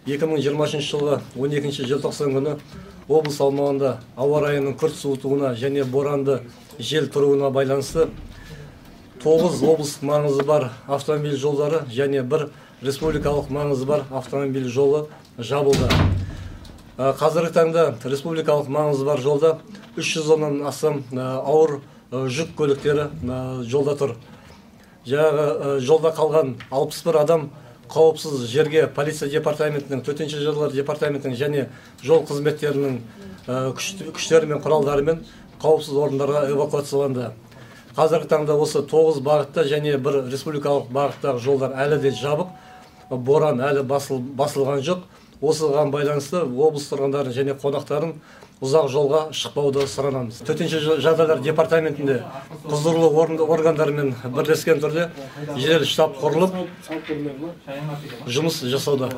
2020 жылғы 12 желтоқсан күні облыс аумағында ауа райының күрт суытуына және боранды жел тұруына байланысты 9 облыстық маңызы бар автомобиль жолдары және 1 республикалық маңызы бар автомобиль жолы жабылды. Қазіргі таңда республикалық маңызы бар жолда 310-нан астам ауыр жүк көліктері жолда тұр. Жолда қалған 61 адам қауіпсіз жерге полиция департаментінің, төтенше жағдайлар департаментінің және жол қызметтерінің күштері мен құралдарымен қауіпсіз орындарға эвакуацияланды. Қазіргі таңда осы 9 бағытта және 1 республикалық бағыттағы жолдар әлі де жабық, боран әлі басылған жоқ. Осыған байланысты облыс тұрғындарын және қонақтарын ұзақ жолға шықпауды сұранамыз. Төтенше жағдайлар департаментінде құзырлы органдармен бірлескен түрде жедел штаб құрылып жұмыс жасауда.